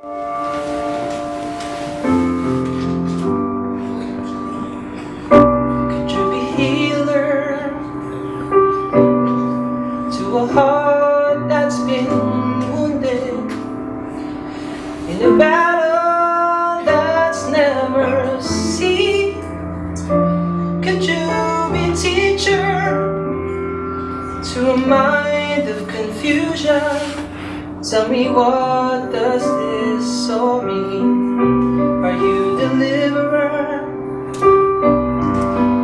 Could you be healer to a heart that's been wounded in a battle that's never seen? Could you be teacher to a mind of confusion? Tell me, what does this all mean? Are you deliverer?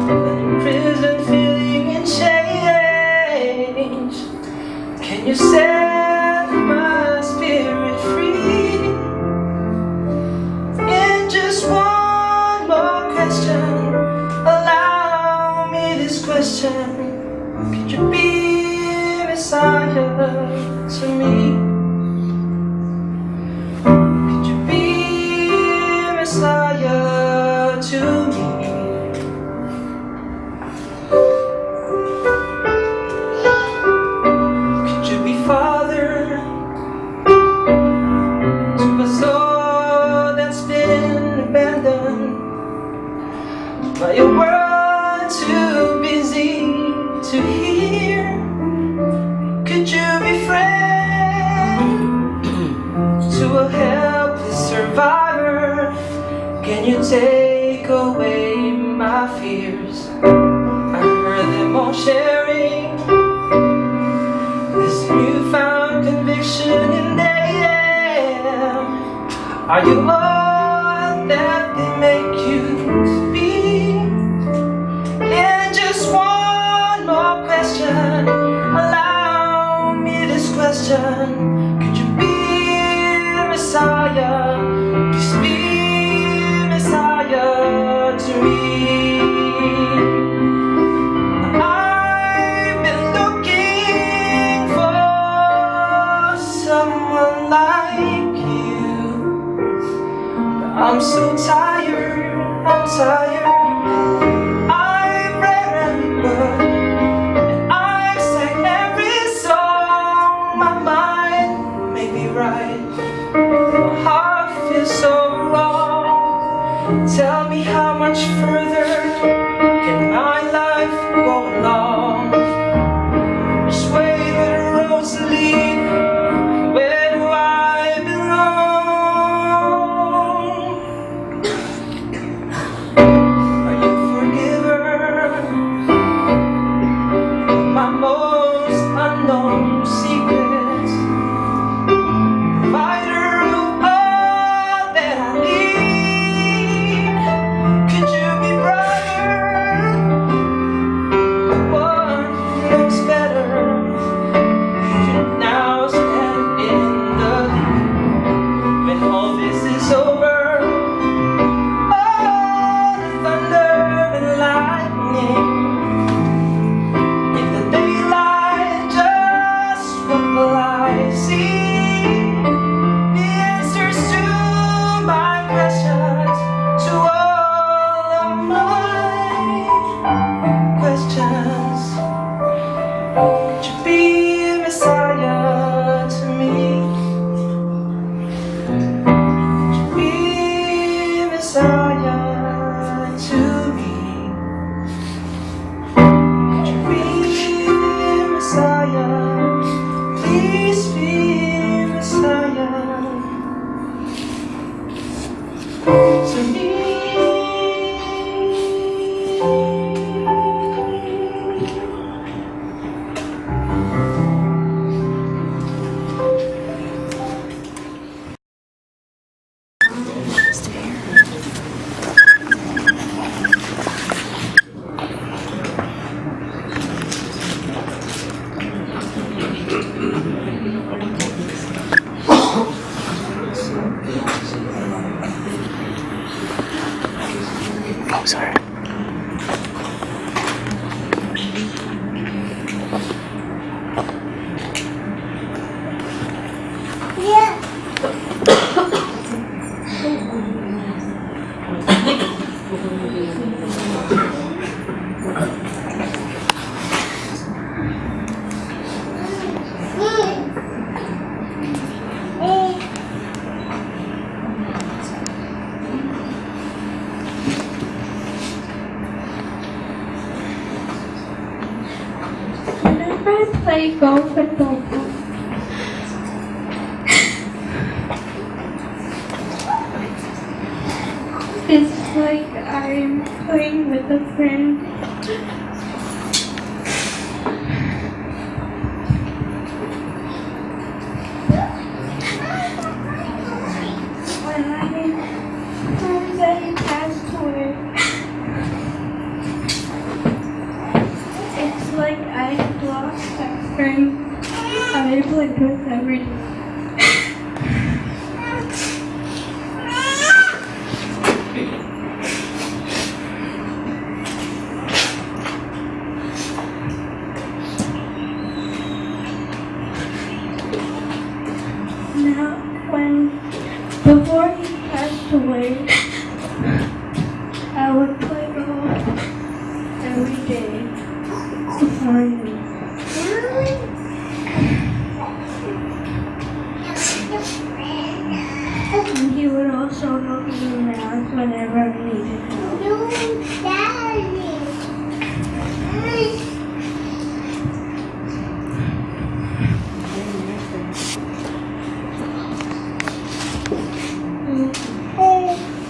When in prison feeling in change, can you set my spirit free? And just one more question, allow me this question: could you be Messiah to me? Could you be Messiah to me? Could you be Father to a soul that's been abandoned by a world too busy to hear? Could you be friend to a helpless survivor? Can you take away my fears? I heard them all sharing this newfound conviction in them. Are you all that they make you to be? And just one more question, allow me this question: could you be Messiah? Just be Messiah to me. I've been looking for someone like you, but I'm so tired, I'm tired. I've read every book and I've sang every song. My mind may be right, my heart feels so wrong. Tell me, how much further can my life go along? Which way do the roads lead? Where do I belong? Are you forgiver of my most unknown secrets? Provider of all that I need? Could you be brother, the one who knows better? Even now stand in the lead when all this is over. All the thunder and lightning in the daylight, just what will I see? The answers to my questions, to all of my questions. Could you be Messiah to me? Could you be Messiah to me? Could you be Messiah? Please be Messiah to me. play golf with Popo. It's like I'm playing with a friend. When I passed away, it's like I lost that friend I played with every day. Now, before he passed away, I would play golf every day before him. And he would also help me in math whenever I needed help.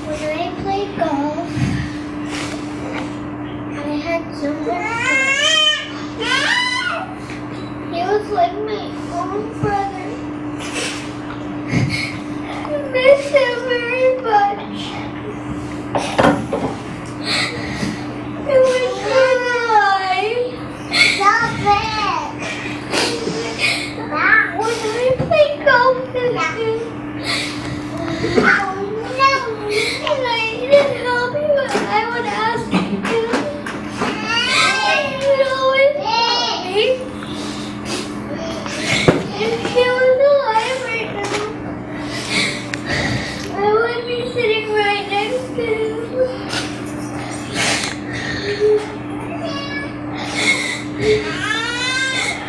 When I played golf, I had so much fun. He was like my own brother. I miss him very much. I wish he was alive. Stop it! When I played golf with him, and I didn't help you, but I would ask him. And he would always help me. If he was alive right now, I would be sitting right next to him.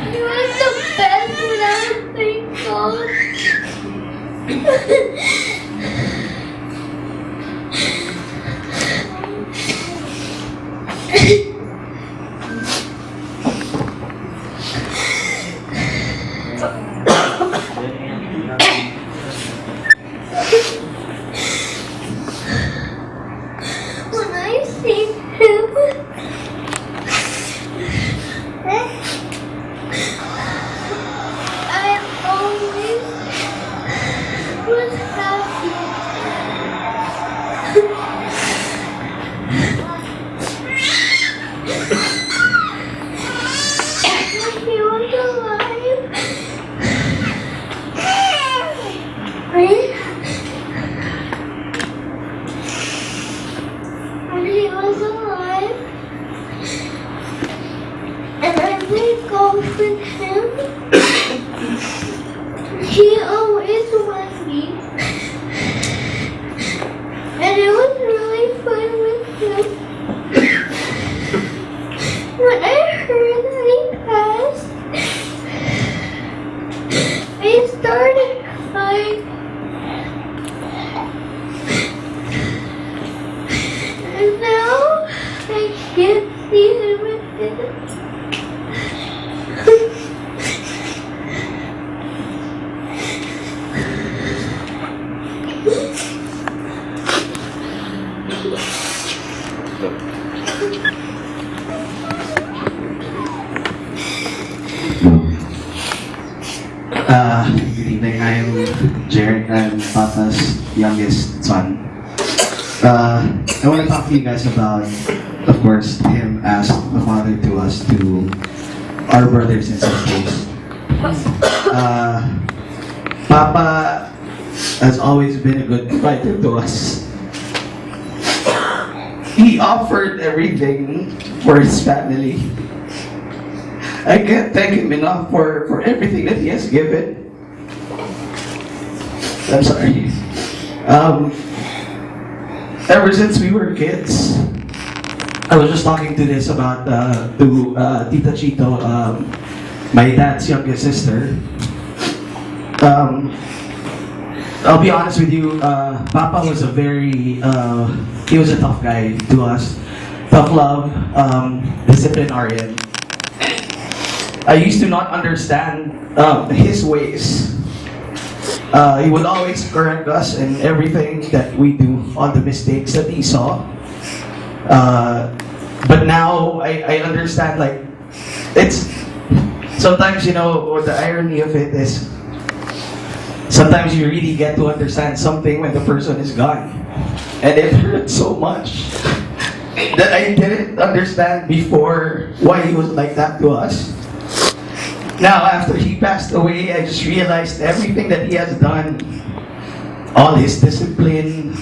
He was the best when I was playing golf. When I see him, I always was happy. When he was alive, when he was alive, and I played golf with him, he always won me, and it was really fun with him. When I heard that he passed, I started crying. And now I can't see him again. Good evening. I'm Jared. I'm Papa's youngest son. I want to talk to you guys about, of course, him as a father to us, to our brothers and sisters. Papa has always been a good fighter to us. He offered everything for his family. I can't thank him enough for everything that he has given. I'm sorry. Ever since we were kids, I was just talking to this about to Tita Chito, my dad's youngest sister. I'll be honest with you, Papa was he was a tough guy to us. Tough love, disciplinarian. I used to not understand his ways. He would always correct us in everything that we do, on the mistakes that he saw. But now I understand, like, it's sometimes, you know, what the irony of it is, sometimes you really get to understand something when the person is gone. And it hurts so much that I didn't understand before why he was like that to us. Now, after he passed away, I just realized everything that he has done, all his discipline,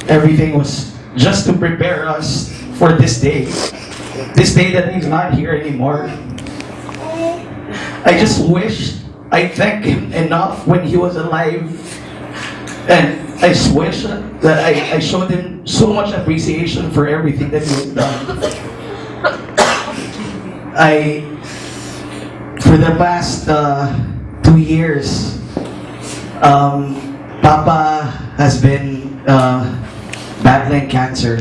everything was just to prepare us for this day. This day that he's not here anymore. I just wish I thanked him enough when he was alive. And I just wish that I showed him so much appreciation for everything that he has done. For the past 2 years, Papa has been battling cancer.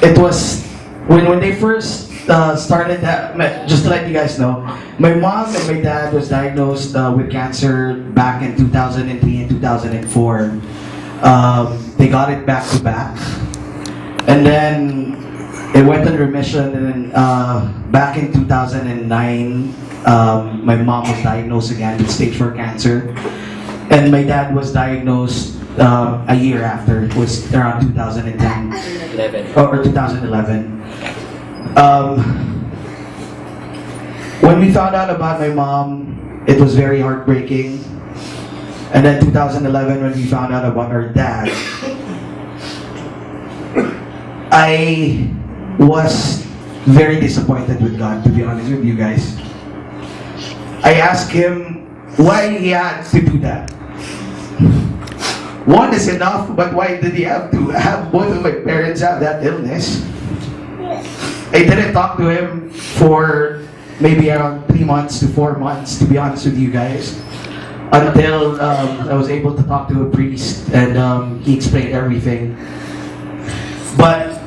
It was when they first started that. Just to let you guys know, my mom and my dad was diagnosed with cancer back in 2003 and 2004. They got it back to back, and then it went in remission. And then back in 2009, my mom was diagnosed again with stage 4 cancer, and my dad was diagnosed a year after. It was around 2010 or 2011. When we found out about my mom, it was very heartbreaking. And then 2011, when we found out about our dad, I was very disappointed with God, to be honest with you guys. I asked him why he had to do that. One is enough, but why did he have to have both of my parents have that illness? I didn't talk to him for maybe around 3 months to 4 months, to be honest with you guys, until I was able to talk to a priest, and he explained everything. But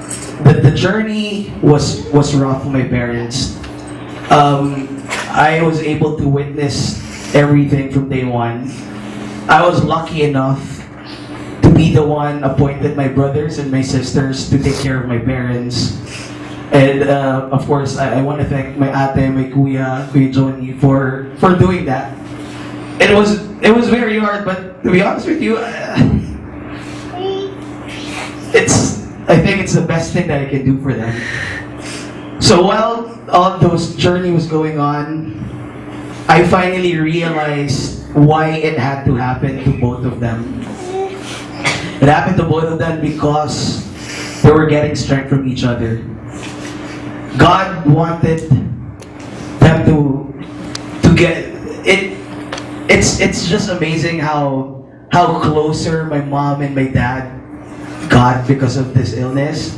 the journey was rough for my parents. I was able to witness everything from day one. I was lucky enough to be the one appointed my brothers and my sisters to take care of my parents. And of course, I want to thank my ate, my kuya Johnny for doing that. It was very hard, but to be honest with you, I think it's the best thing that I can do for them. So while all those journey was going on, I finally realized why it had to happen to both of them. It happened to both of them because they were getting strength from each other. God wanted them to get it. It's just amazing how closer my mom and my dad got because of this illness.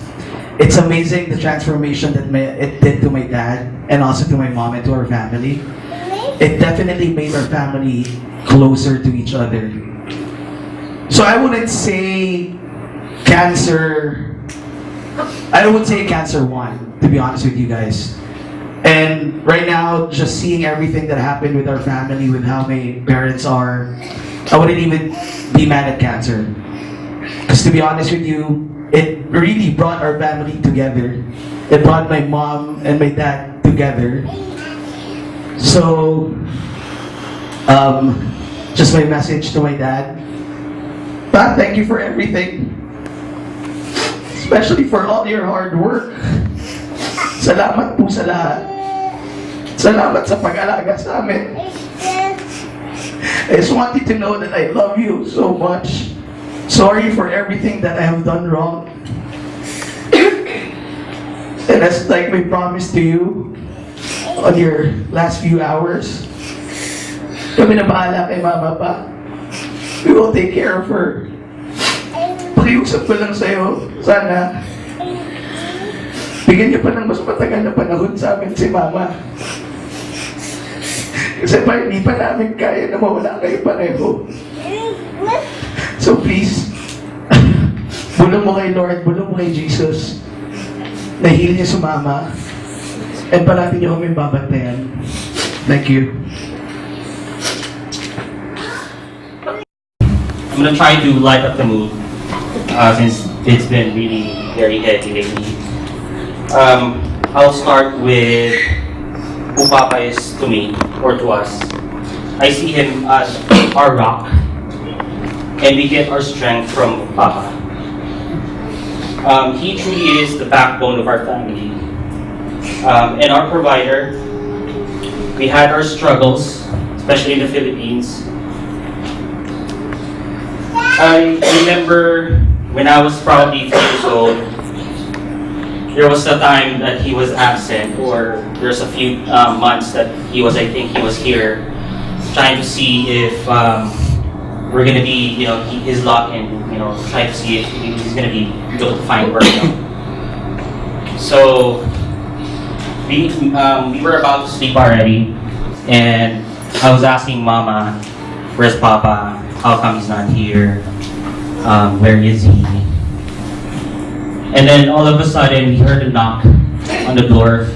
It's amazing the transformation that it did to my dad and also to my mom and to our family. It definitely made our family closer to each other. So I wouldn't say cancer won, to be honest with you guys. And right now, just seeing everything that happened with our family, with how my parents are, I wouldn't even be mad at cancer. Because to be honest with you, it really brought our family together. It brought my mom and my dad together. So, just my message to my dad. Dad, thank you for everything. Especially for all your hard work. Salamat po sa lahat. Salamat sa pag-alaga sa amin. I just want you to know that I love you so much. Sorry for everything that I have done wrong. And that's like my promise to you on your last few hours. Kami na bahala kay Mama pa. We will take care of her. Pakiusap ko lang sa'yo, sana bigyan niyo pa ng mas matagal na panahon sa amin si Mama. Kasi pa hindi pa namin kaya na mawala kayo pareho. So please, bulong mo kay Lord, bulong mo kay Jesus, na heal niya si Mama. And parati niyo kami babantayan. Thank you. I'm gonna try to light up the mood since it's been really very heavy lately. I'll start with who Papa is to me or to us. I see him as our rock, and we get our strength from Papa. He truly is the backbone of our family and our provider. We had our struggles, especially in the Philippines. I remember when I was probably 3 years old, there was a time that he was absent, or there's a few months that I think he was here, trying to see if we're gonna be, his luck, and try to see if he's gonna be able to find work. So we were about to sleep already, and I was asking Mama, "Where's Papa? How come he's not here? Where is he?" And then all of a sudden, we heard a knock on the door.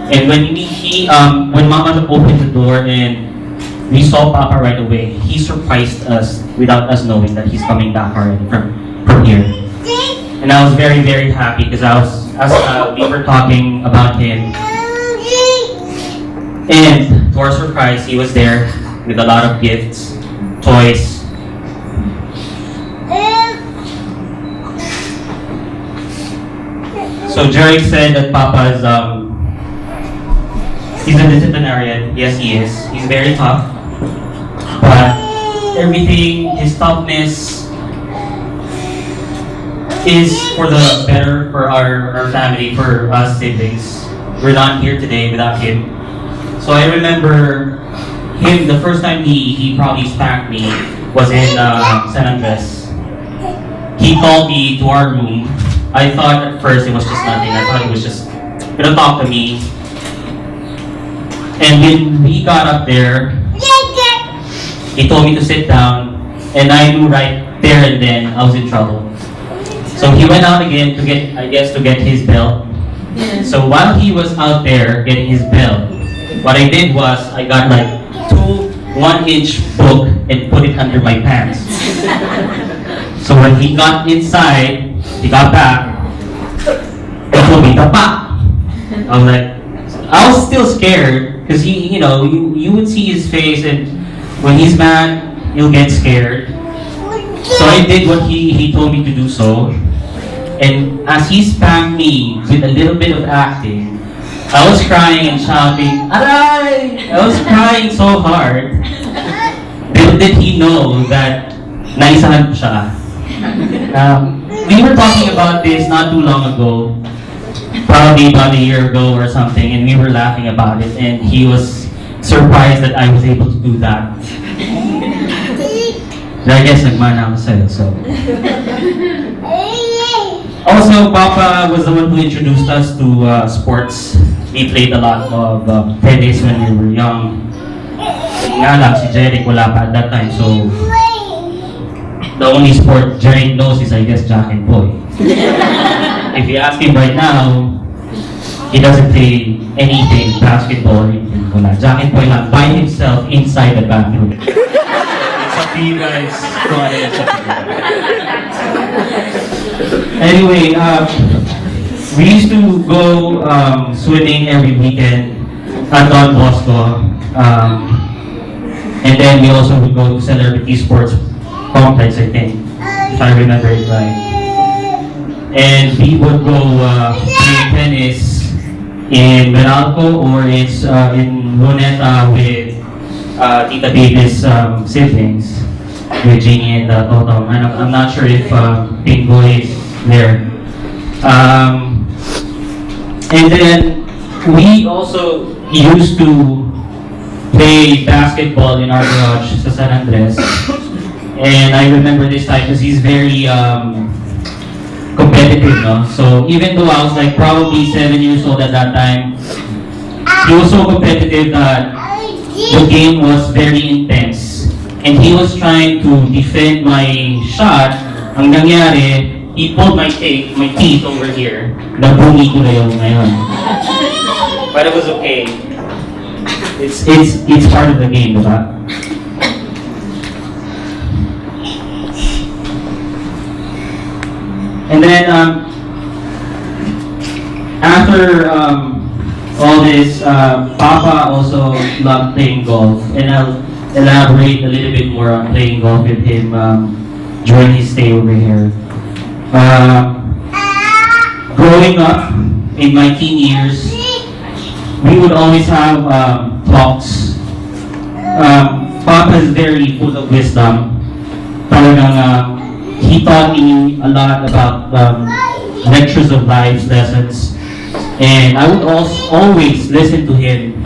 And when when Mama opened the door and we saw Papa right away, he surprised us without us knowing that he's coming back already from here. And I was very, very happy because we were talking about him. And to our surprise, he was there with a lot of gifts, toys. So Jerry said that Papa is he's a disciplinarian. Yes, he is. He's very tough. But everything, his toughness is for the better for our family, for us siblings. We're not here today without him. So I remember him, the first time he probably spanked me was in San Andres. He called me to our room. I thought at first it was just nothing. I thought he was just gonna talk to me. And when we got up there, he told me to sit down, and I knew right there and then I was in trouble. So he went out again to get his belt. So while he was out there getting his belt, what I did was I got like 2 1-inch book and put it under my pants. So when he got inside, he got back, he told me, "Tapa." I was still scared because you would see his face, and when he's mad, he'll get scared. So I did what he told me to do so. And as he spanked me with a little bit of acting, I was crying and shouting, "Aray!" I was crying so hard. Little did he know that naisahan ko siya. We were talking about this not too long ago, probably about a year ago or something, and we were laughing about it, and he was surprised that I was able to do that. I guess nagmana ako sa'yo, so. Also, Papa was the one who introduced us to sports. He played a lot of tennis when we were young. Nga lang, si Jeric wala pa at that time, so the only sport Jeric knows is, I guess, Jack and Boy. If you ask him right now, he doesn't play anything, basketball, wala. Jack and Boy lang by himself inside the bathroom. It's up to you guys. Go ahead, it's up to you. Anyway, we used to go swimming every weekend at Don Bosco. And then we also would go to Celebrity Sports Complex, I think, if I remember it right. And we would go play tennis in Meralco or in Luneta with Tita Baby's siblings, with Jeannie and Totong. And I'm not sure if Pink Boy is there. And then we also used to play basketball in our garage sa San Andres. And I remember this time because he's very competitive, no? So even though I was like probably 7 years old at that time, he was so competitive that the game was very intense. And he was trying to defend my shot. Ang nangyari, he pulled my teeth over here. Nabungi ko na yun ngayon. But it was okay. It's part of the game, diba? And then after all this, Papa also loved playing golf, and I'll elaborate a little bit more on playing golf with him during his stay over here. Growing up in my teen years, we would always have talks. Papa is very full of wisdom. Talagang he taught me a lot about lectures of life lessons, and I would always listen to him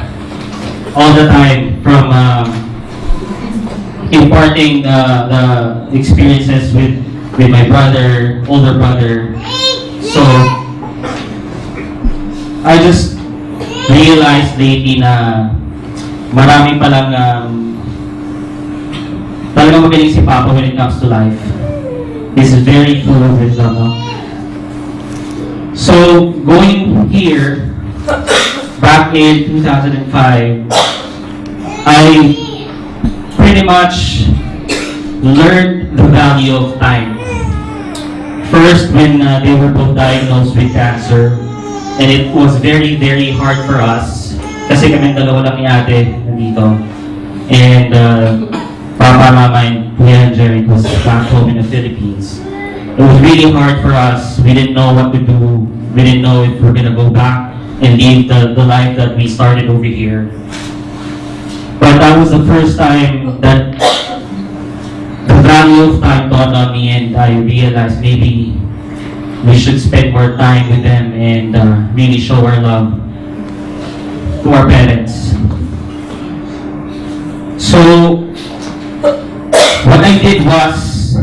all the time, from imparting the experiences with my brother, older brother. So I just realized lately na marami palang talagang magaling si Papa when it comes to life. He's very full of wisdom. No? So going here, back in 2005, I pretty much learned the value of time. First, when they were both diagnosed with cancer, and it was very, very hard for us kasi kami dalawa lang ni ate nandito. And Papa, Mama, and Kuya and Jerry was back home in the Philippines. It was really hard for us. We didn't know what to do. We didn't know if we're gonna go back and leave the life that we started over here. But that was the first time that the value of time dawned on me, and I realized maybe we should spend more time with them and really show our love to our parents. So what I did was,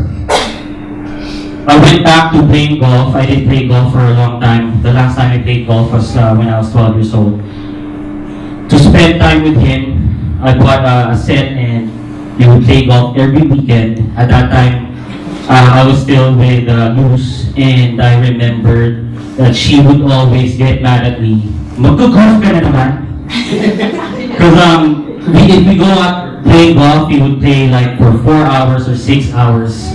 I went back to playing golf. I didn't play golf for a long time. The last time I played golf was when I was 12 years old. To spend time with him, I bought a set, and we would play golf every weekend. At that time, I was still with Luz, and I remembered that she would always get mad at me. Mag-golf ka na naman? Because if we go out playing golf, we would play like for 4 hours or 6 hours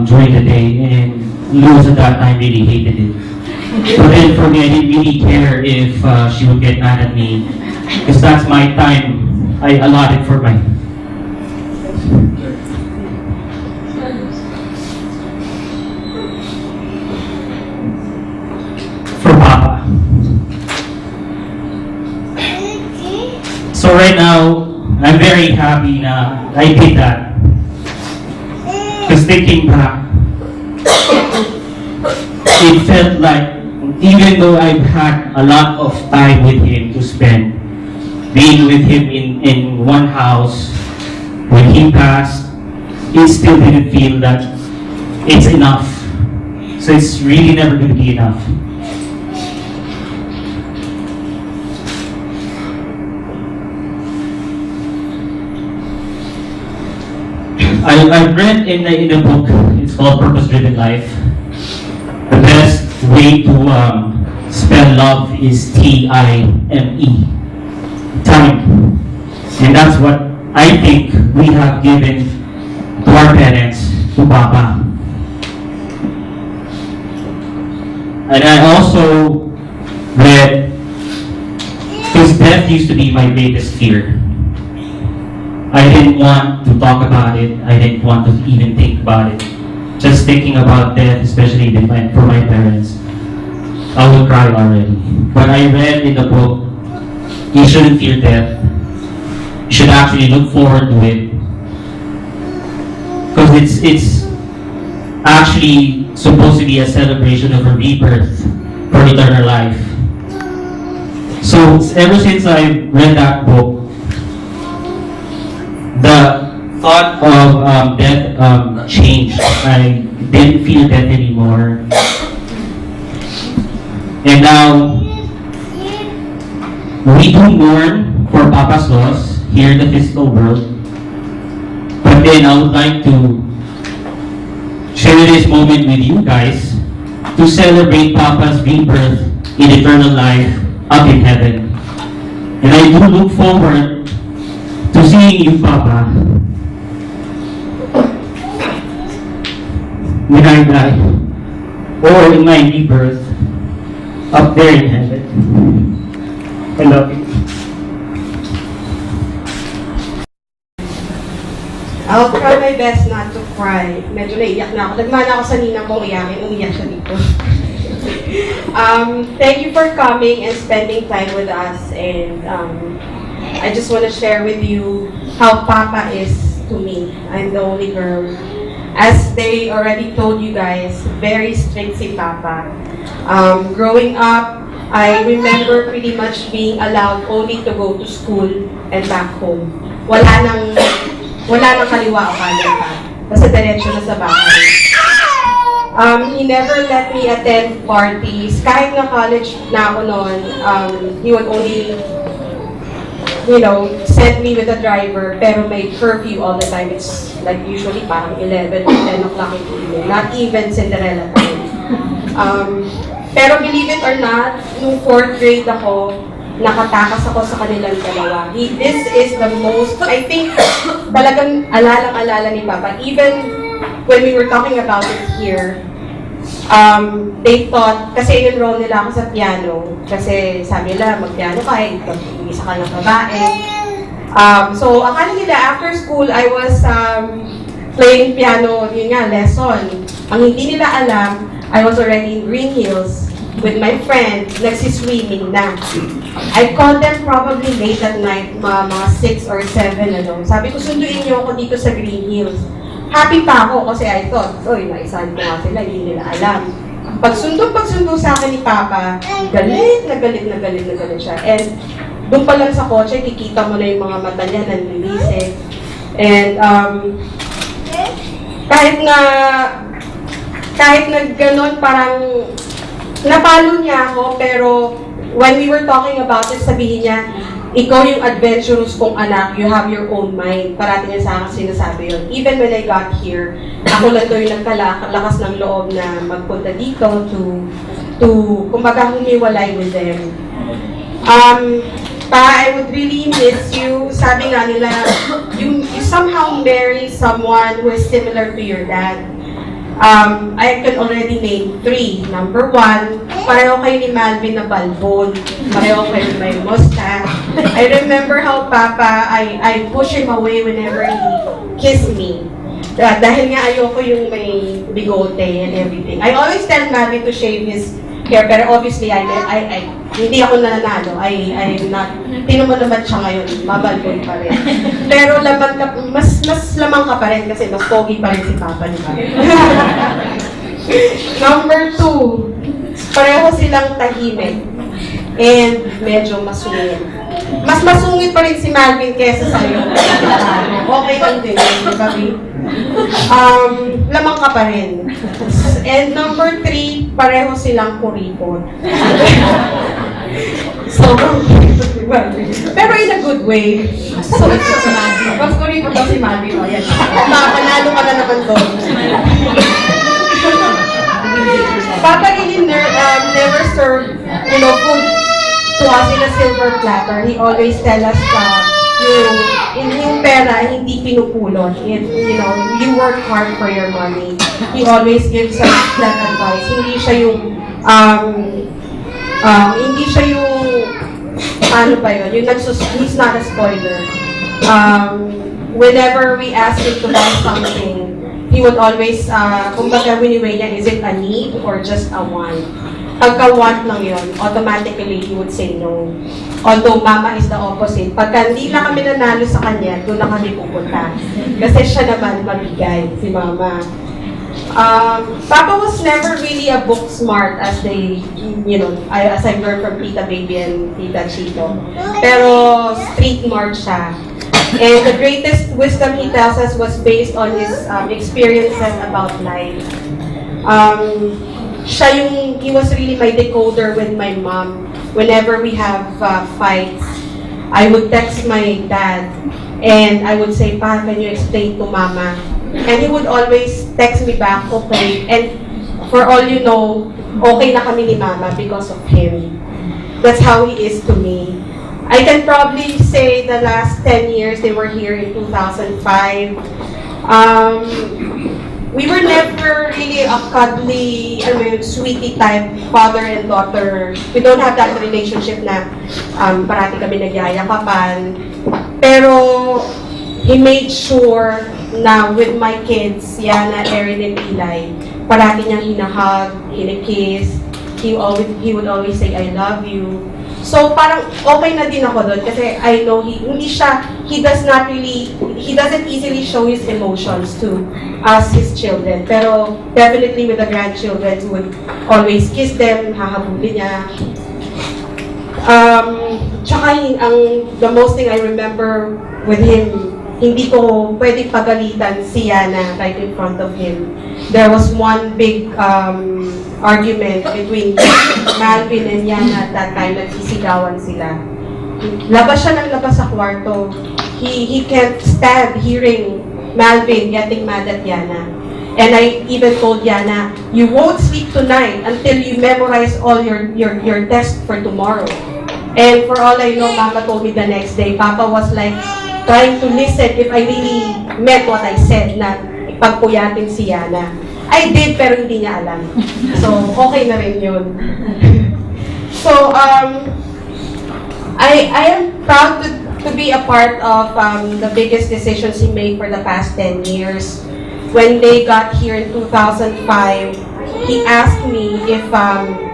during the day, and Luz at that time really hated it. But then for me, I didn't really care if she would get mad at me, because that's my time I allotted for my. For Papa. So right now, I'm very happy na I did that. Because thinking back, it felt like, even though I've had a lot of time with him to spend, being with him in one house, when he passed, it still didn't feel that it's enough. So it's really never going to be enough. I read in the book, it's called Purpose Driven Life. The best way to spell love is T-I-M-E. Time. And that's what I think we have given to our parents, to Papa. And I also read, because death used to be my greatest fear. I didn't want to talk about it. I didn't want to even think about it. Just thinking about death, especially for my parents, I will cry already. But I read in the book, you shouldn't fear death. You should actually look forward to it. Because it's actually supposed to be a celebration of a rebirth for eternal life. So ever since I read that book, the thought of death changed. I didn't feel death anymore. And now, we do mourn for Papa's loss here in the physical world. But then I would like to share share this moment with you guys to celebrate Papa's rebirth in eternal life up in heaven. And I do look forward to seeing you, Papa, when I die, or in my rebirth up there in heaven. I love you. I'll try my best not to cry. Medyo naiyak na ako. Nagmana ako sa ninang kong iyakin. Umiyak siya dito. Thank you for coming and spending time with us. And I just want to share with you how Papa is to me. I'm the only girl. As they already told you guys, very strict si Papa. Growing up, I remember pretty much being allowed only to go to school and back home. Wala nang kaliwa o kanan pa. Basta diretso na sa bahay. He never let me attend parties. Kahit na college na ako noon, he would only, send me with a driver, pero may curfew all the time. It's like usually parang 11 or 10 o'clock in the evening. Not even Cinderella time. Pero believe it or not, nung 4th grade ako, nakatakas ako sa kanilang dalawa. This is the most, I think, talagang alalang-alala ni Papa. Even when we were talking about it here, they thought, kasi enroll nila ako sa piano, kasi sabi nila, mag-piano ka, isa ka ng babae. So, akala nila, after school, I was playing piano, yun nga, lesson. Ang hindi nila alam, I was already in Green Hills with my friend, nagsiswimming na. I called them probably late at night, mga 6 or 7, Sabi ko, sunduin niyo ako dito sa Green Hills. Happy pa ako kasi I thought, naisahan ko nga sila, hindi nila alam. Pagsundo sa akin ni Papa, galit siya. And doon pa lang sa kotse, kikita mo na yung mga mata niya, nanlilisik. And kahit na gano'n, parang napalo niya ako, pero when we were talking about it, sabihin niya, ikaw yung adventurous kong anak, you have your own mind. Parati niya sa akin sinasabi yun. Even when I got here, ako lang yung nagkalakas ng loob na magpunta dito to kumbaga humiwalay with them. I would really miss you. Sabi nga nila, you somehow marry someone who is similar to your dad. I can already name 3. Number 1, pareho kayo ni Malvin na balbon. Pareho kayo may mustache. I remember how Papa, I push him away whenever he kissed me. Dahil nga ayoko yung may bigote and everything. I always tell Malvin to shave his hair, pero obviously, hindi ako nananalo. I'm not, tinuman naman siya ngayon, mabalbon pa rin. Pero mas lamang ka pa rin kasi mas pogi pa rin si Papa ni Papa. Number 2, pareho silang tahimik and medyo masungit. Mas masungit pa rin si Malvin kesa sa'yo. Okay lang din, di ba, babe? Lamang ka pa rin. And number 3, pareho silang kuripot. So, pero in a good way. So, it's si Malvin. Mas kuripot daw si Malvin. O, yan. Panalo ka na naman doon. Papa really never served, food to us in a silver platter. He always tell us yung pera hindi pinupulot. You work hard for your money. He always gives us that advice. Hindi siya yung ano ba yun? He's not a spoiler. Whenever we ask him to buy something, he would always, kumbaga winiweigh niya, is it a need or just a want? Pagka-want lang yun, automatically he would say no. Although Mama is the opposite. Pagka hindi na kami nanalo sa kanya, doon na kami pupunta. Kasi siya naman mabigay, si Mama. Papa was never really a book smart as as I learned from Tita Baby and Tita Chito. Pero street smart siya. And the greatest wisdom he tells us was based on his experiences about life. He was really my decoder with my mom. Whenever we have fights, I would text my dad and I would say, Pa, can you explain to Mama And he would always text me back, okay. And for all you know, okay na kami ni Mama because of him. That's how he is to me. I can probably say the last 10 years, they were here in 2005. We were never really a cuddly, sweetie type father and daughter. We don't have that relationship na parati kami nagyayakapan. Pero he made sure na with my kids, Yana, Erin, and Eli, parati niyang hinahug, hinikiss. He would always say, I love you. So parang okay na din ako doon kasi I know he doesn't easily show his emotions to us, his children. Pero definitely with the grandchildren, he would always kiss them, hahabulin niya. Tsaka the most thing I remember with him, hindi ko pwedeng pagalitan si Yana right in front of him. There was one big argument between Malvin and Yana at that time. Nagsisigawan sila. Labas siya ng labas sa kwarto. He can't stand hearing Malvin getting mad at Yana. And I even told Yana, you won't sleep tonight until you memorize all your test for tomorrow. And for all I know, Mama told me the next day, Papa was like trying to listen if I really meant what I said, na ipagpuyatin si Yana. I did, pero hindi niya alam. So, okay na rin yun. So, I am proud to be a part of the biggest decisions he made for the past 10 years. When they got here in 2005, he asked me if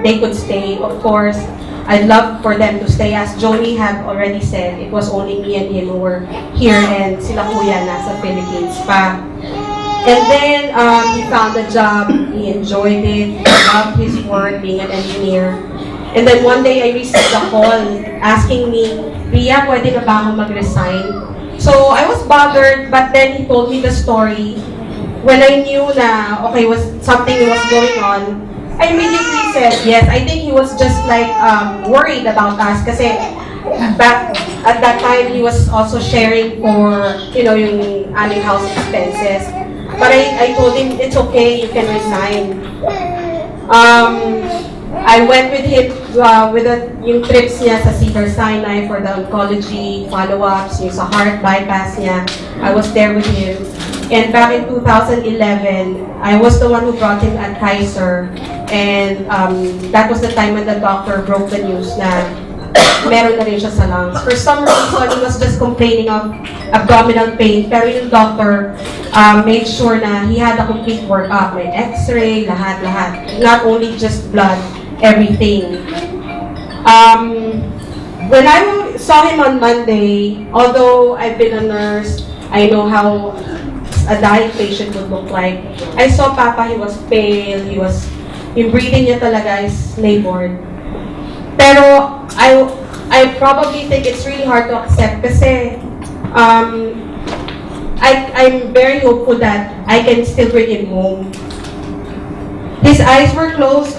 they could stay. Of course, I'd love for them to stay. As Joni had already said, it was only me and him who were here and sila kuya nasa Philippines pa. And then he found a job, he enjoyed it, he loved his work, being an engineer. And then one day I received a call asking me, Ria, pwede na ba ako mag-resign? So I was bothered, but then he told me the story. When I knew na, okay, something was going on, I immediately said yes. I think he was just like worried about us kasi back at that time he was also sharing for, yung aming house expenses. But I told him, it's okay, you can resign. I went with him with yung trips niya sa Cedars-Sinai for the oncology follow-ups, yung sa heart bypass niya. I was there with him. And back in 2011, I was the one who brought him at Kaiser. And that was the time when the doctor broke the news na meron na rin siya sa lungs. For some reason, he was just complaining of abdominal pain. Pero yung doctor made sure na he had a complete workup. May x-ray, lahat. Not only just blood, everything. When I saw him on Monday, although I've been a nurse, I know how a dying patient would look like. I saw Papa, he was pale, yung breathing niya talaga is labored. Pero I probably think it's really hard to accept kasi I'm very hopeful that I can still bring him home. His eyes were closed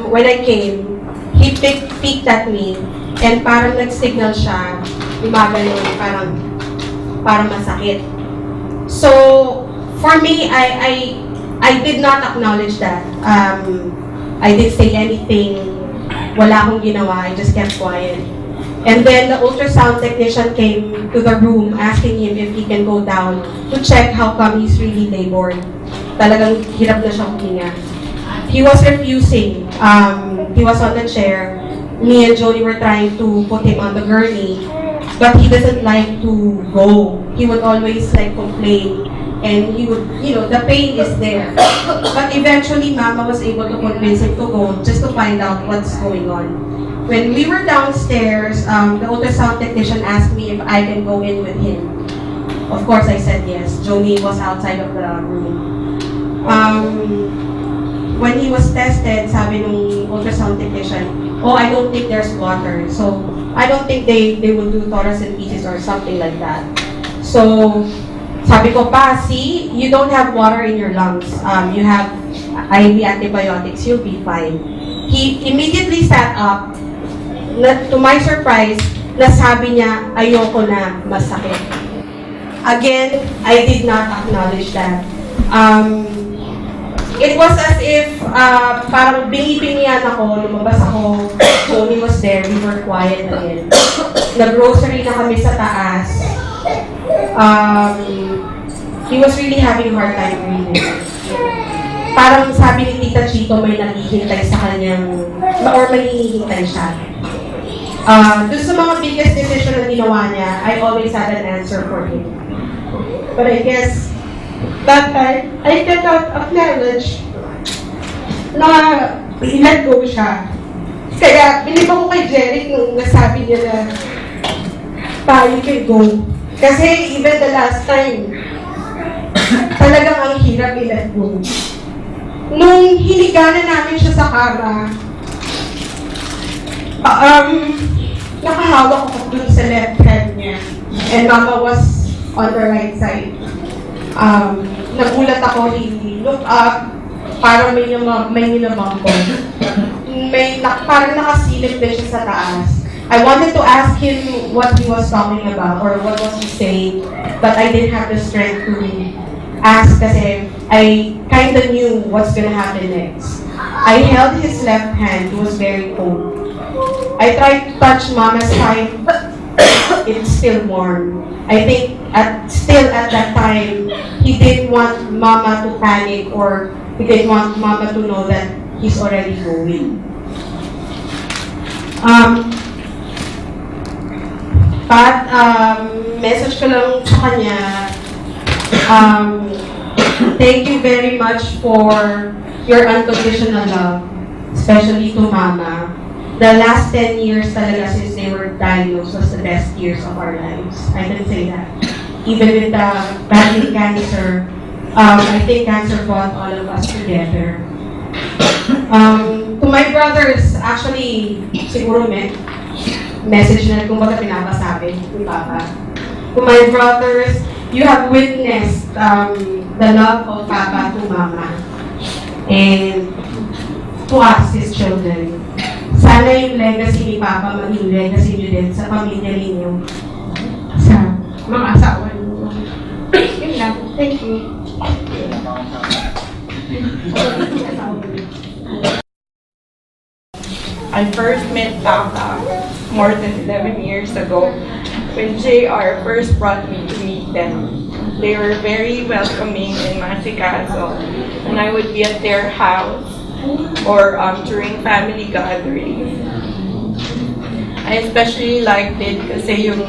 when I came. He peeked at me and parang nag-signal siya, gumagano, parang masakit. So, for me, I did not acknowledge that. I didn't say anything. Wala akong ginawa. I just kept quiet. And then the ultrasound technician came to the room asking him if he can go down to check how come he's really labored. Talagang hirap na siyang huminga. He was refusing. He was on the chair. Me and Joni were trying to put him on the gurney. But he doesn't like to go. He would always complain. And he would, the pain is there. But eventually, Mama was able to convince him to go just to find out what's going on. When we were downstairs, the ultrasound technician asked me if I can go in with him. Of course, I said yes. Joni was outside of the room. When he was tested, sabi nung ultrasound technician, I don't think there's water. So, I don't think they will do thoracentesis or something like that. So, sabi ko, Pa, see, you don't have water in your lungs. You have IV antibiotics. You'll be fine. He immediately sat up. To my surprise, nasabi niya, ayoko na, masakit. Again, I did not acknowledge that. It was as if parang bingi-bingian ako, lumabas ako, Tony was there, we were quiet again. Nag-grocery na kami sa taas. He was really having a hard time breathing. Parang sabi ni Tita Chito, may naghihintay sa kanyang, or may hinihintay siya. Doon sa mga biggest decision na ginawa niya, I always had an answer for him. But I guess, that time, I cannot acknowledge na let go siya. Kaya, bilib ako kay Jeric nung nasabi niya na tayo can go. Kasi even the last time, talagang ang hirap i-let go. Nung hiniganan namin siya sa kama, nakahawak ako dun sa left hand niya. And Mama was on the right side. Nagulat ako, he looked up, parang may ninamang ko. Parang nakasilip din siya sa taas. I wanted to ask him what he was talking about or what was he saying, but I didn't have the strength to ask kasi I kind of knew what's gonna happen next. I held his left hand, it was very cold. I tried to touch Mama's side, it's still warm. I think still at that time, he didn't want Mama to panic or he didn't want Mama to know that he's already going. Message ko lang sa kanya, thank you very much for your unconditional love, especially to Mama. The last 10 years talaga since they were diagnosed was the best years of our lives. I can say that. Even with the battling cancer, I think cancer brought all of us together. To my brothers, actually, siguro message na kumbaga pinapasabi ni Papa. To my brothers, you have witnessed the love of Papa to Mama and to us, his children. Sana yung legacy ni Papa maging legacy niyo din sa pamilya ninyo, sa mga asawa niyo. Yun lang. Thank you. I first met Papa more than 11 years ago when JR first brought me to meet them. They were very welcoming in Masicazo, and I would be at their house or during family gatherings. I especially liked it kasi yung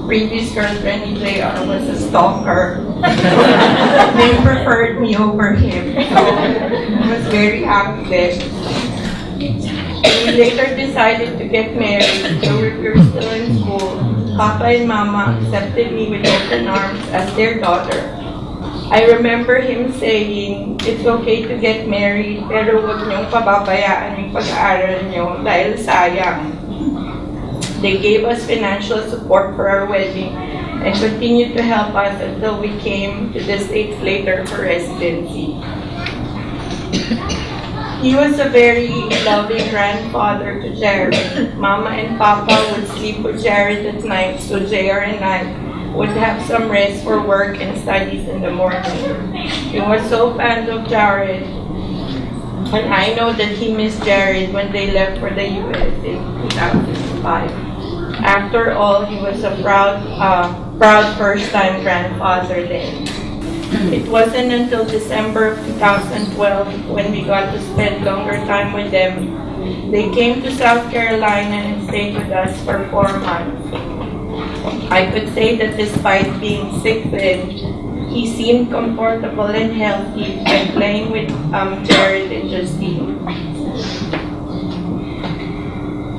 previous girlfriend ni JR was a stalker. They preferred me over him. So I was very happy then. We later decided to get married, so we were still in school. Papa and Mama accepted me with open arms as their daughter. I remember him saying, it's okay to get married, pero huwag niyong pababayaan yung pag-aaral niyo dahil sayang. They gave us financial support for our wedding and continued to help us until we came to the States later for residency. He was a very loving grandfather to Jared. Mama and Papa would sleep with Jared at night, so JR and I would have some rest for work and studies in the morning. He was so fond of Jared, and I know that he missed Jared when they left for the US in 2005. After all, he was a proud first-time grandfather then. It wasn't until December of 2012 when we got to spend longer time with them. They came to South Carolina and stayed with us for 4 months. I could say that despite being sick then, he seemed comfortable and healthy when playing with Jared and Justine.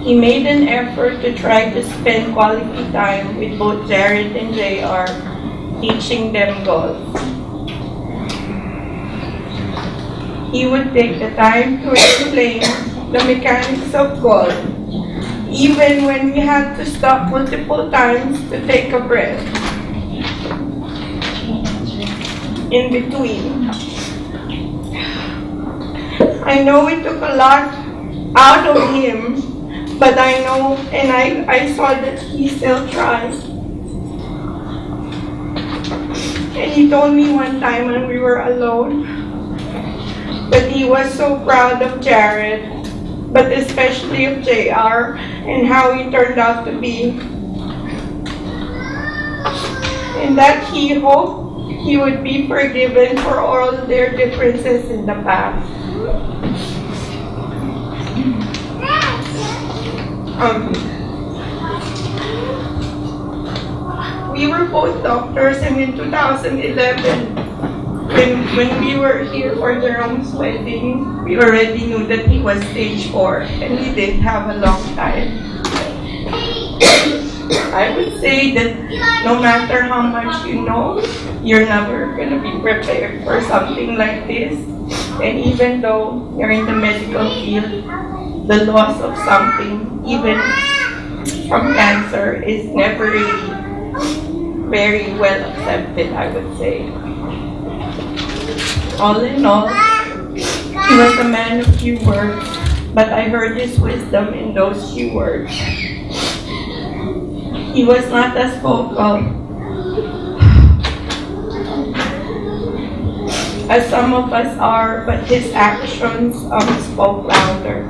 He made an effort to try to spend quality time with both Jared and JR, teaching them golf. He would take the time to explain the mechanics of golf, even when we had to stop multiple times to take a breath. In between. I know it took a lot out of him, but I know and I saw that he still tried. And he told me one time when we were alone that he was so proud of Jared, but especially of JR and how he turned out to be. And that he hoped he would be forgiven for all their differences in the past. We were both doctors, and in 2011, when we were here for Jerome's wedding, we already knew that he was stage 4 and he didn't have a long time. I would say that no matter how much you know, you're never going to be prepared for something like this. And even though you're in the medical field, the loss of something, even from cancer, is never really very well accepted, I would say. All in all, he was a man of few words, but I heard his wisdom in those few words. He was not as vocal as some of us are, but his actions spoke louder.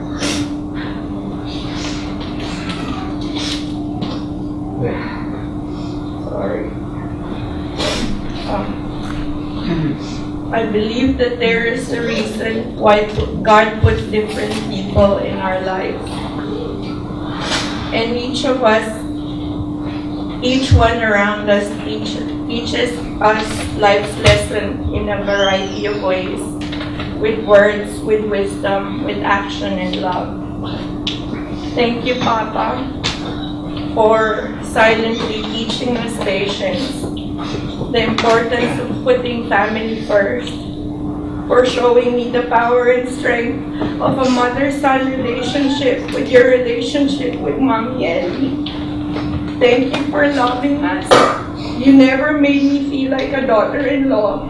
Sorry. I believe that there is a reason why God put different people in our lives. And each of us, each one around us teaches us life's lesson in a variety of ways, with words, with wisdom, with action and love. Thank you, Papa, for silently teaching us patience, the importance of putting family first, for showing me the power and strength of a mother-son relationship with your relationship with Mommy Ellie. Thank you for loving us. You never made me feel like a daughter-in-law,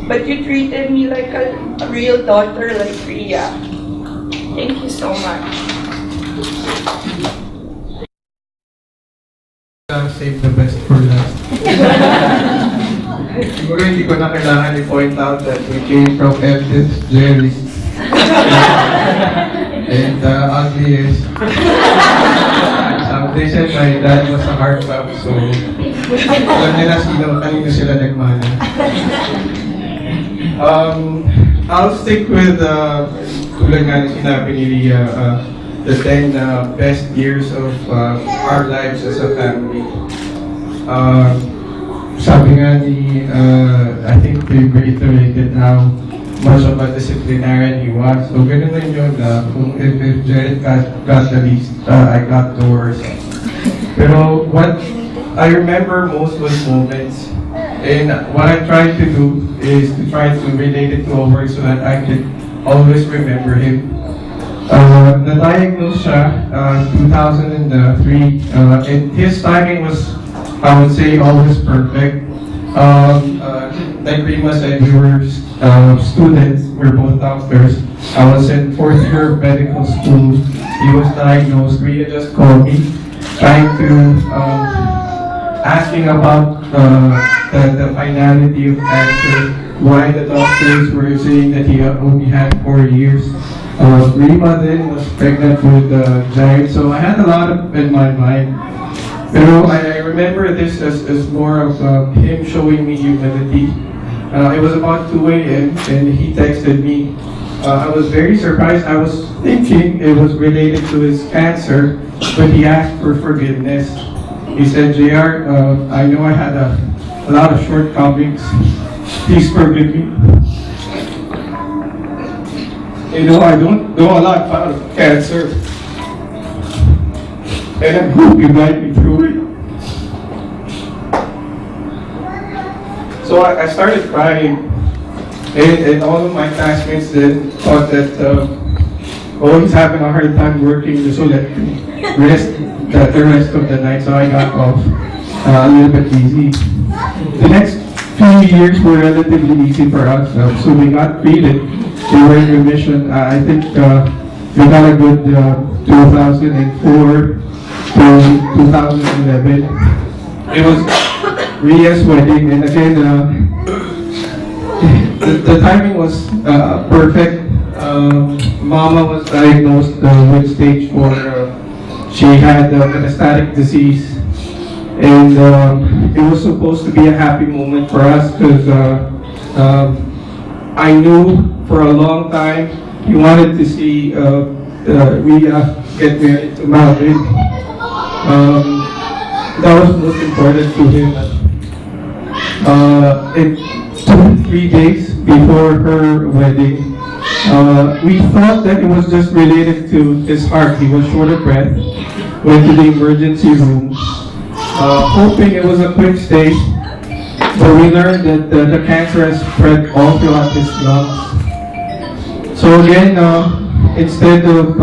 but you treated me like a real daughter like Rhea. Thank you so much. Save the best for last. Siguro hindi ko na kailangan i-point out that we came from eldest Jerry. And the ugliest. They said my dad was a heartthrob, so alam nila kanino sila nagmana. I'll stick with tulad nga na sinabi ni Rhea, the 10 best years of our lives as a family. Sabi nga ni, I think they reiterated how much of a disciplinarian he was. So ganun rin yun, kung if Jared got the least, I got the worst. Pero what I remember most was moments. And what I tried to do is to try to relate it to a word so that I could always remember him. Na-diagnose siya 2003, and his timing was, I would say, always perfect. Like Rima said, we were students, we were both doctors. I was in 4th year of medical school. He was diagnosed. Rhea just called me, trying to, asking about the finality of cancer, why the doctors were saying that he only had 4 years. Rima then was pregnant with Jared, so I had a lot in my mind. Pero I remember this as more of him showing me humility. It was about 2 a.m. and he texted me. I was very surprised. I was thinking it was related to his cancer, but he asked for forgiveness. He said, JR, I know I had a lot of shortcomings. Please forgive me. You know, I don't know a lot about cancer. And I hope you guide me through it. So I started crying. And all of my classmates then thought that, he's having a hard time working, so let rest the rest of the night. So I got off a little bit easy. The next few years were relatively easy for us. So we got treated. We were in remission. I think we got a good 2004 to 2011. It was Rhea's wedding, and again, the timing was perfect. Mama was diagnosed with stage 4. She had metastatic disease, and it was supposed to be a happy moment for us because I knew for a long time he wanted to see Rhea get married to Malvin. That was most important to him. And 2-3 days before her wedding, we thought that it was just related to his heart. He was short of breath, went to the emergency room, hoping it was a quick stay, but we learned that the cancer has spread all throughout his lungs. So again, instead of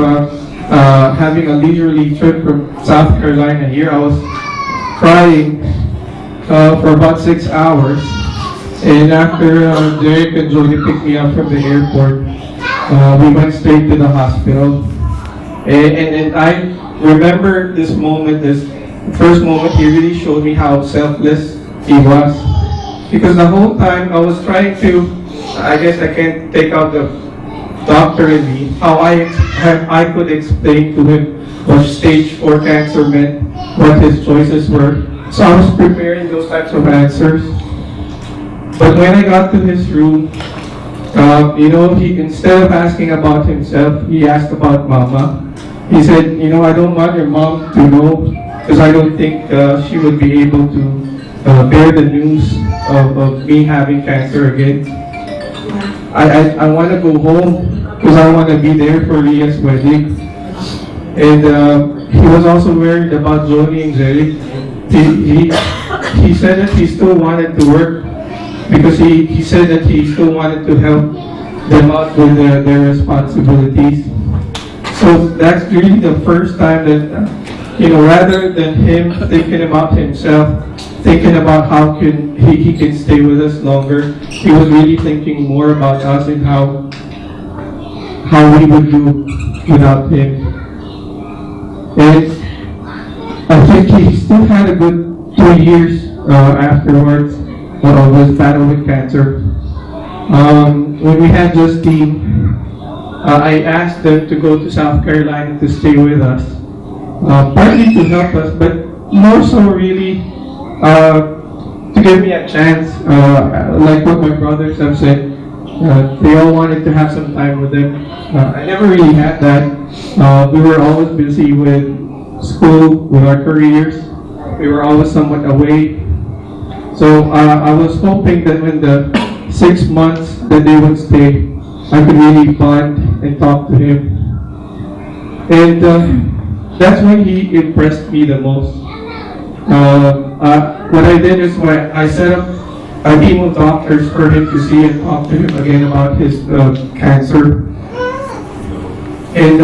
having a leisurely trip from South Carolina here, I was crying for about 6 hours. And after Derek and Jolie picked me up from the airport, we went straight to the hospital. And I remember this moment, this first moment he really showed me how selfless he was. Because the whole time I was trying to, I guess I can't take out the doctor in me, how I could explain to him what stage 4 cancer meant, what his choices were. So I was preparing those types of answers. But when I got to his room, he, instead of asking about himself, he asked about Mama. He said, I don't want your mom to know because I don't think she would be able to bear the news of me having cancer again. I want to go home because I want to be there for Rhea's wedding. And he was also worried about Johnny and Jerry. He said that he still wanted to work because he said that he still wanted to help them out with their responsibilities. So that's really the first time that, rather than him thinking about himself, thinking about how he can stay with us longer, he was really thinking more about us and how we would do without him. And I think he still had a good 2 years afterwards of his battle with cancer. When we had Justine, I asked them to go to South Carolina to stay with us, partly to help us, but more so really to give me a chance, like what my brothers have said. They all wanted to have some time with them. I never really had that. We were always busy with school, with our careers. We were always somewhat away. So I was hoping that when the 6 months that they would stay, I could really bond and talk to him. And that's when he impressed me the most. What I did is I set up a team of doctors for him to see and talk to him again about his cancer. And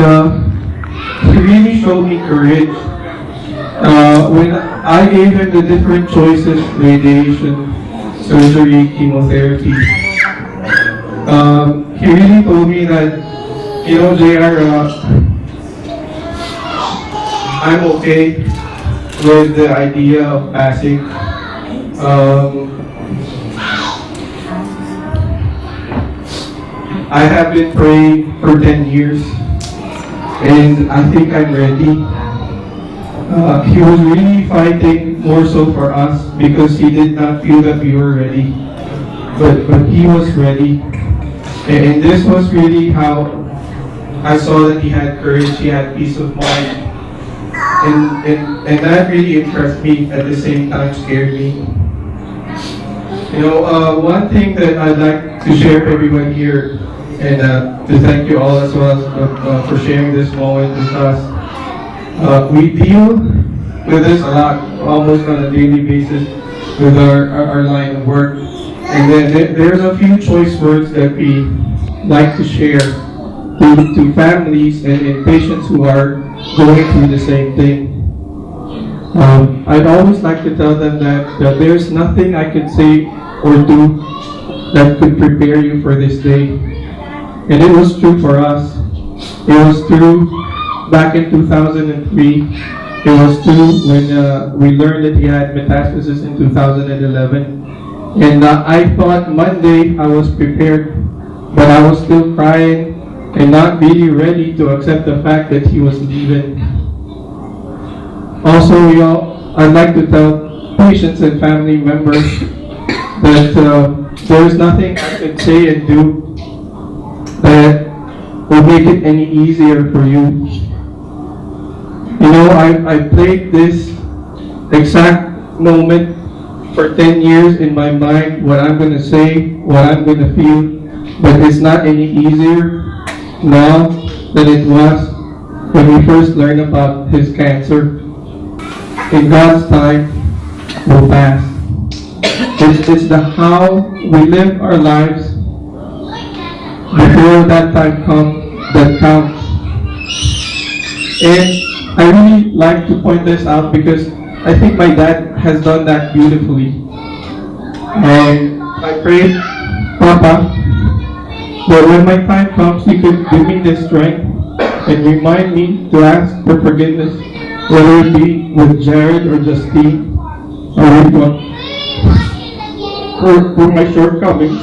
he really showed me courage. When I gave him the different choices, radiation, surgery, chemotherapy, he really told me that, JR, I'm okay with the idea of passing. I have been praying for 10 years, and I think I'm ready. He was really fighting more so for us because he did not feel that we were ready, but he was ready. And this was really how I saw that he had courage, he had peace of mind. And that really impressed me, at the same time scared me. One thing that I'd like to share with everyone here, and to thank you all as well for sharing this moment with us. We deal with this a lot, almost on a daily basis, with our line of work. And then there's a few choice words that we like to share to families and patients who are going through the same thing. I'd always like to tell them that there's nothing I could say or do that could prepare you for this day. And it was true for us. It was true back in 2003. It was true when we learned that he had metastasis in 2011. And I thought Monday I was prepared, but I was still crying and not really ready to accept the fact that he was leaving. Also, I'd like to tell patients and family members that there's nothing I could say and do that will make it any easier for you. You know, I played this exact moment for 10 years in my mind, what I'm going to say, what I'm going to feel, but it's not any easier now than it was when we first learned about his cancer. In God's time, will pass. It's the how we live our lives before that time comes that counts. And I really like to point this out because I think my dad has done that beautifully. I pray, Papa, that when my time comes, you could give me the strength and remind me to ask for forgiveness, whether it be with Jared or Justine or with God, for my shortcomings.